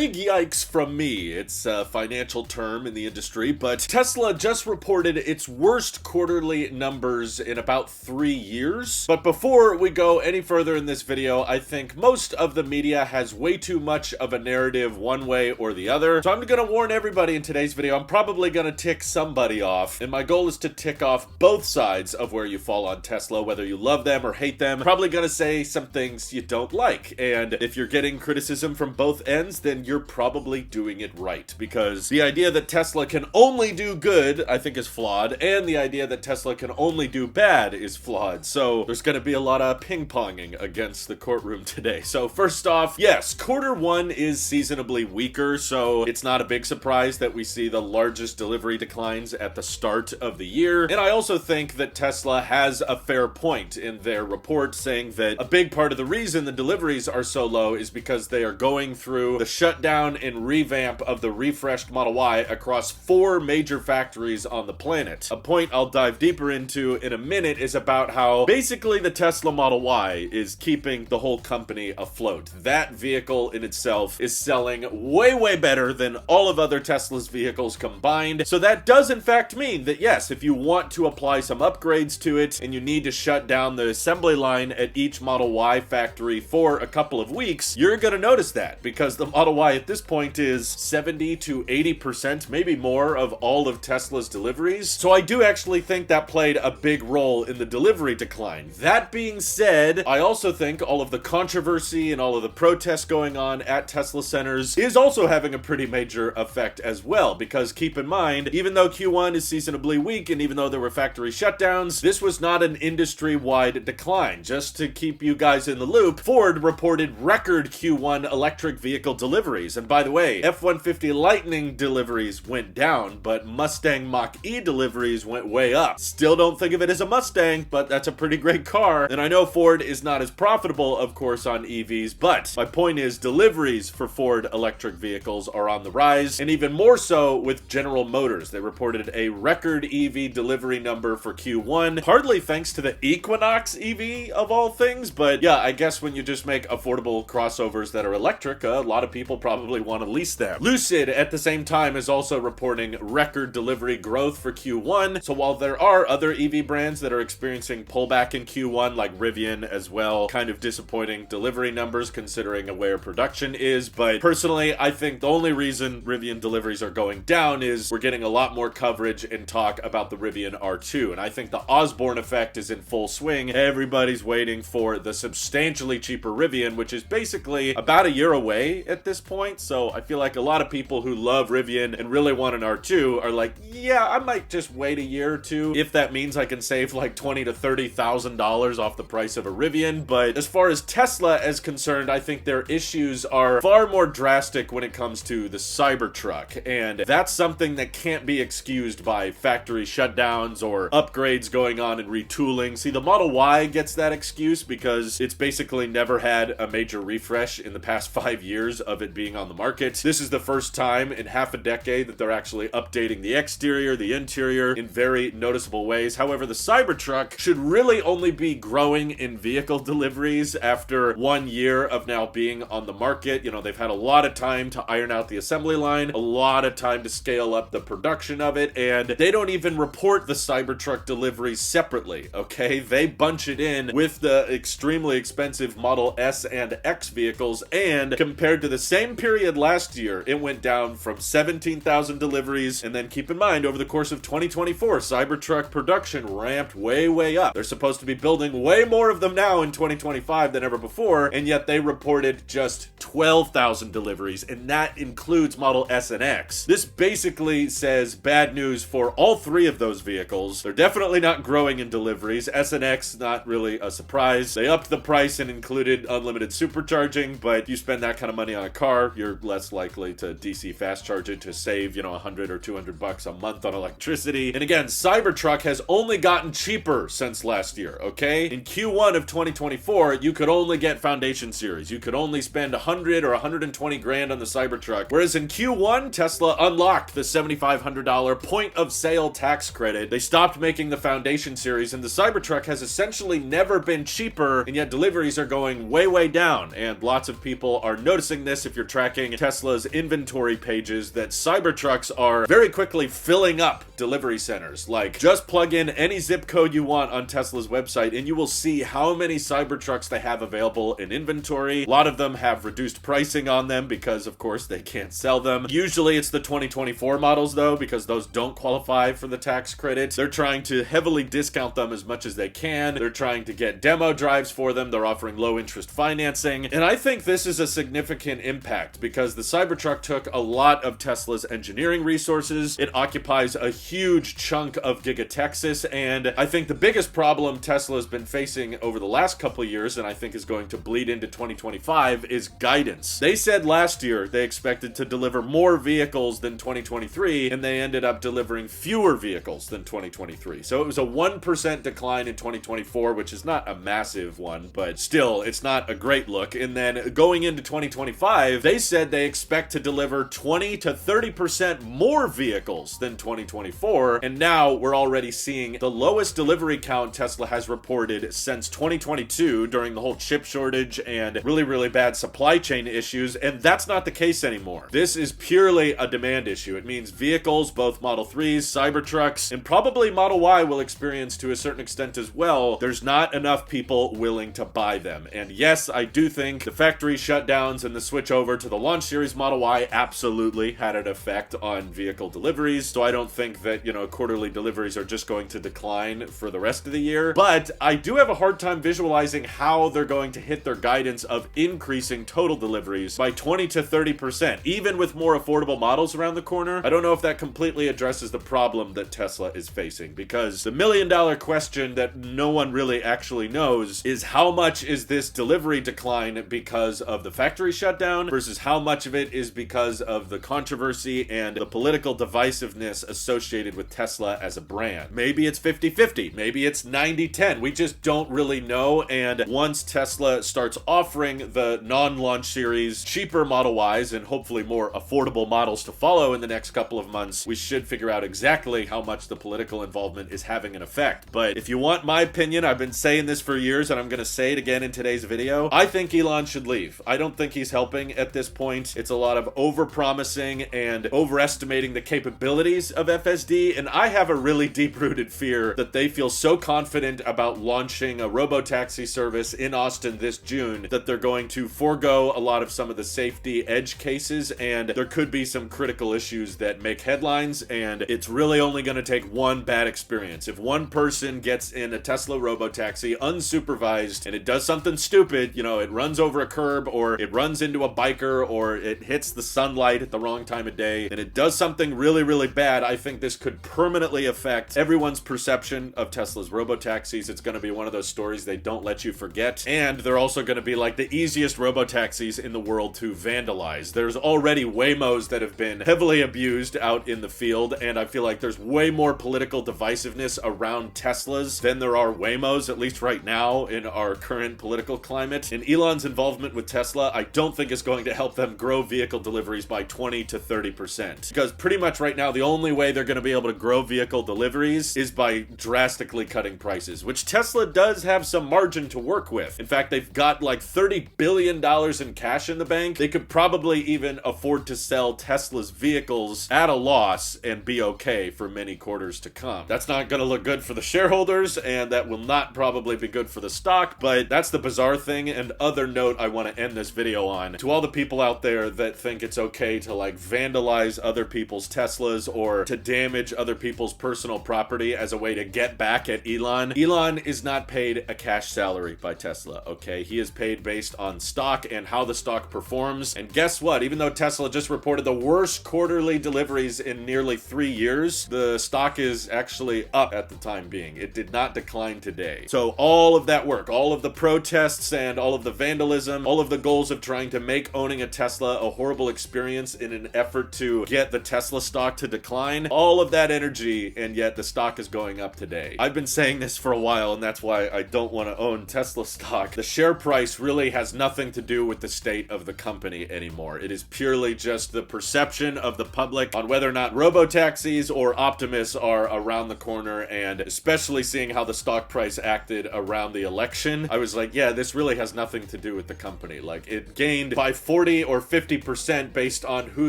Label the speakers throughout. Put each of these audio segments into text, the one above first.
Speaker 1: big yikes from me. It's a financial term in the industry, but Tesla just reported its worst quarterly numbers in about 3 years. But before we go any further in this video, I think most of the media has way too much of a narrative one way or the other. So I'm gonna warn everybody in today's video, I'm probably gonna tick somebody off, and my goal is to tick off both sides of where you fall on Tesla, whether you love them or hate them. I'm probably gonna say some things you don't like, and if you're getting criticism from both ends, then you're probably doing it right, because the idea that Tesla can only do good, I think, is flawed, and the idea that Tesla can only do bad is flawed. So there's gonna be a lot of ping-ponging against the courtroom today. So first off, yes, quarter one is seasonably weaker, so it's not a big surprise that we see the largest delivery declines at the start of the year. And I also think that Tesla has a fair point in their report, saying that a big part of the reason the deliveries are so low is because they are going through the shutdown and revamp of the refreshed Model Y across 4 major factories on the planet. A point I'll dive deeper into in a minute is about how basically the Tesla Model Y is keeping the whole company afloat. That vehicle in itself is selling way better than all of other Tesla's vehicles combined. So that does in fact mean that yes, if you want to apply some upgrades to it and you need to shut down the assembly line at each Model Y factory for a couple of weeks, you're gonna notice that, because the Model Y at this point is 70 to 80%, maybe more, of all of Tesla's deliveries. So I do actually think that played a big role in the delivery decline. That being said, I also think all of the controversy and all of the protests going on at Tesla centers is also having a pretty major effect as well, because keep in mind, even though Q1 is seasonably weak and even though there were factory shutdowns, this was not an industry-wide decline. Just to keep you guys in the loop, Ford reported record Q1 electric vehicle deliveries. And by the way, F-150 Lightning deliveries went down, but Mustang Mach-E deliveries went way up. Still don't think of it as a Mustang, but that's a pretty great car. And I know Ford is not as profitable, of course, on EVs, but my point is deliveries for Ford electric vehicles are on the rise, and even more so with General Motors. They reported a record EV delivery number for Q1, hardly thanks to the Equinox EV of all things, but yeah, I guess when you just make affordable crossovers that are electric, a lot of people probably want to lease them. Lucid at the same time is also reporting record delivery growth for Q1, so while there are other EV brands that are experiencing pullback in Q1, like Rivian as well, kind of disappointing delivery numbers considering where production is, but personally I think the only reason Rivian deliveries are going down is we're getting a lot more coverage and talk about the Rivian R2, and I think the Osborne effect is in full swing. Everybody's waiting for the substantially cheaper Rivian, which is basically about a year away at this point, so I feel like a lot of people who love Rivian and really want an R2 are like, yeah, I might just wait a year or two if that means I can save like $20,000 to $30,000 off the price of a Rivian. But as far as Tesla is concerned, I think their issues are far more drastic when it comes to the Cybertruck, and that's something that can't be excused by factory shutdowns or upgrades going on and retooling. See, the Model Y gets that excuse because it's basically never had a major refresh in the past 5 years of it being on the market. This is the first time in half a decade that they're actually updating the exterior, the interior in very noticeable ways. However, the Cybertruck should really only be growing in vehicle deliveries after 1 year of now being on the market. You know, they've had a lot of time to iron out the assembly line, a lot of time to scale up the production of it, and they don't even report the Cybertruck deliveries separately, okay? They bunch it in with the extremely expensive Model S and X vehicles, and compared to the same period last year, it went down from 17,000 deliveries, and then keep in mind, over the course of 2024, Cybertruck production ramped way up. They're supposed to be building way more of them now in 2025 than ever before, and yet they reported just 12,000 deliveries, and that includes Model S and X. This basically says bad news for all 3 of those vehicles. They're definitely not growing in deliveries. S and X, not really a surprise. They upped the price and included unlimited supercharging, but you spend that kind of money on a car, you're less likely to DC fast charge it to save, you know, $100 or $200 a month on electricity. And again, Cybertruck has only gotten cheaper since last year, okay? In Q1 of 2024, you could only get Foundation Series. You could only spend 100 or 120 grand on the Cybertruck, whereas in Q1, Tesla unlocked the $7,500 point of sale tax credit. They stopped making the Foundation Series, and the Cybertruck has essentially never been cheaper, and yet deliveries are going way down, and lots of people are noticing this. If you're tracking Tesla's inventory pages that Cybertrucks are very quickly filling up delivery centers. Like, just plug in any zip code you want on Tesla's website and you will see how many Cybertrucks they have available in inventory. A lot of them have reduced pricing on them because, of course, they can't sell them. Usually it's the 2024 models, though, because those don't qualify for the tax credit. They're trying to heavily discount them as much as they can. They're trying to get demo drives for them. They're offering low interest financing. And I think this is a significant impact because the Cybertruck took a lot of Tesla's engineering resources. It occupies a huge chunk of Giga Texas. And I think the biggest problem Tesla has been facing over the last couple of years, and I think is going to bleed into 2025, is guidance. They said last year they expected to deliver more vehicles than 2023, and they ended up delivering fewer vehicles than 2023. So it was a 1% decline in 2024, which is not a massive one, but still, it's not a great look. And then going into 2025, they said they expect to deliver 20 to 30% more vehicles than 2024, and now we're already seeing the lowest delivery count Tesla has reported since 2022 during the whole chip shortage and really bad supply chain issues, and that's not the case anymore. This is purely a demand issue. It means vehicles, both Model 3s, Cybertrucks, and probably Model Y will experience to a certain extent as well. There's not enough people willing to buy them. And yes, I do think the factory shutdowns and the switch over to the launch series Model Y absolutely had an effect on vehicle deliveries. So I don't think that, quarterly deliveries are just going to decline for the rest of the year. But I do have a hard time visualizing how they're going to hit their guidance of increasing total deliveries by 20 to 30%, even with more affordable models around the corner. I don't know if that completely addresses the problem that Tesla is facing, because the million-dollar question that no one really actually knows is how much is this delivery decline because of the factory shutdown versus how much of it is because of the controversy and the political divisiveness associated with Tesla as a brand. Maybe it's 50-50, maybe it's 90-10. We just don't really know, and once Tesla starts offering the non-launch series cheaper Model Ys and hopefully more affordable models to follow in the next couple of months, we should figure out exactly how much the political involvement is having an effect. But if you want my opinion, I've been saying this for years and I'm going to say it again in today's video. I think Elon should leave. I don't think he's helping at this point. It's a lot of over-promising and overestimating the capabilities of FSD, and I have a really deep-rooted fear that they feel so confident about launching a robo-taxi service in Austin this June that they're going to forego a lot of some of the safety edge cases, and there could be some critical issues that make headlines, and it's really only going to take one bad experience. If one person gets in a Tesla robo-taxi unsupervised and it does something stupid, it runs over a curb or it runs into a biker or it hits the sunlight at the wrong time of day and it does something really bad, I think this could permanently affect everyone's perception of Tesla's robo-taxis. It's going to be one of those stories they don't let you forget, and they're also going to be like the easiest robo-taxis in the world to vandalize. There's already Waymos that have been heavily abused out in the field, and I feel like there's way more political divisiveness around Teslas than there are Waymos, at least right now in our current political climate. And Elon's involvement with Tesla, I don't think is going to help them grow vehicle deliveries by 20 to 30%. Because pretty much right now, the only way they're going to be able to grow vehicle deliveries is by drastically cutting prices, which Tesla does have some margin to work with. In fact, they've got like $30 billion in cash in the bank. They could probably even afford to sell Tesla's vehicles at a loss and be okay for many quarters to come. That's not going to look good for the shareholders, and that will not probably be good for the stock, but that's the bizarre thing. And other note I want to end this video on, to all the people out there that think it's okay to vandalize other people's Teslas or to damage other people's personal property as a way to get back at Elon. Elon is not paid a cash salary by Tesla, okay? He is paid based on stock and how the stock performs. And guess what? Even though Tesla just reported the worst quarterly deliveries in nearly 3 years, the stock is actually up at the time being. It did not decline today. So all of that work, all of the protests and all of the vandalism, all of the goals of trying to make owning a Tesla a horrible experience in an effort to get the Tesla stock to decline, all of that energy, and yet the stock is going up today. I've been saying this for a while, and that's why I don't want to own Tesla stock. The share price really has nothing to do with the state of the company anymore. It is purely just the perception of the public on whether or not robo-taxis or Optimus are around the corner, and especially seeing how the stock price acted around the election, I was like, yeah, this really has nothing to do with the company. Like, it gained by 40 40 or 50% based on who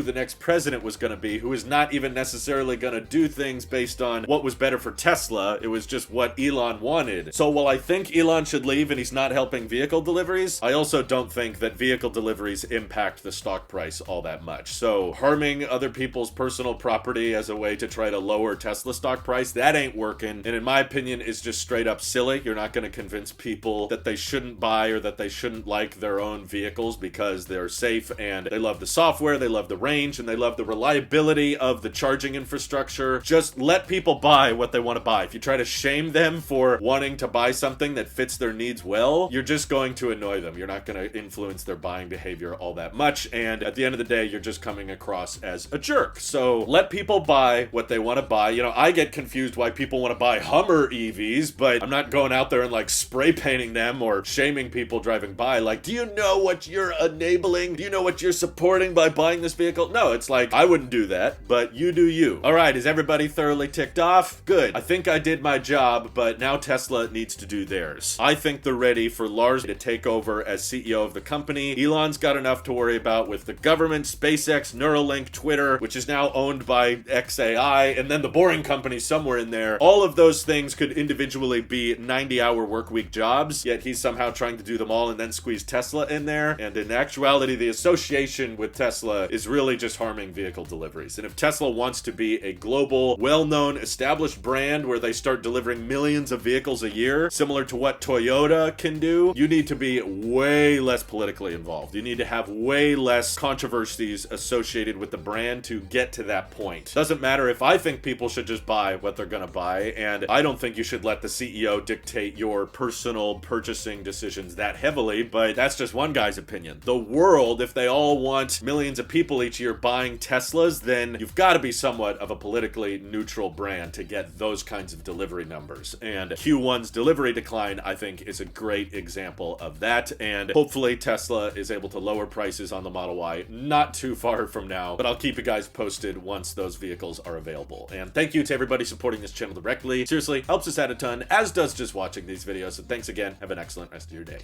Speaker 1: the next president was going to be, who is not even necessarily going to do things based on what was better for Tesla. It was just what Elon wanted. So while I think Elon should leave and he's not helping vehicle deliveries, I also don't think that vehicle deliveries impact the stock price all that much. So harming other people's personal property as a way to try to lower Tesla stock price, that ain't working. And in my opinion, is just straight up silly. You're not going to convince people that they shouldn't buy or that they shouldn't like their own vehicles because they're safe and they love the software, they love the range, and they love the reliability of the charging infrastructure. Just let people buy what they want to buy. If you try to shame them for wanting to buy something that fits their needs well, you're just going to annoy them. You're not going to influence their buying behavior all that much. And at the end of the day, you're just coming across as a jerk. So let people buy what they want to buy. You know, I get confused why people want to buy Hummer EVs, but I'm not going out there and like spray painting them or shaming people driving by. Like, do you know what you're enabling? Do you know what you're supporting by buying this vehicle? No, it's like, I wouldn't do that, but you do you. All right, is everybody thoroughly ticked off? Good. I think I did my job, but now Tesla needs to do theirs. I think they're ready for Lars to take over as CEO of the company. Elon's got enough to worry about with the government, SpaceX, Neuralink, Twitter, which is now owned by XAI, and then the boring company somewhere in there. All of those things could individually be 90-hour workweek jobs, yet he's somehow trying to do them all and then squeeze Tesla in there. And in actuality, the association with Tesla is really just harming vehicle deliveries. And if Tesla wants to be a global, well-known, established brand where they start delivering millions of vehicles a year, similar to what Toyota can do, you need to be way less politically involved. You need to have way less controversies associated with the brand to get to that point. Doesn't matter if I think people should just buy what they're gonna buy, and I don't think you should let the CEO dictate your personal purchasing decisions that heavily, but that's just one guy's opinion. The world, if they all want millions of people each year buying Teslas, then you've got to be somewhat of a politically neutral brand to get those kinds of delivery numbers. And Q1's delivery decline, I think, is a great example of that. And hopefully Tesla is able to lower prices on the Model Y not too far from now, but I'll keep you guys posted once those vehicles are available. And thank you to everybody supporting this channel directly. Seriously, helps us out a ton, as does just watching these videos. So thanks again. Have an excellent rest of your day.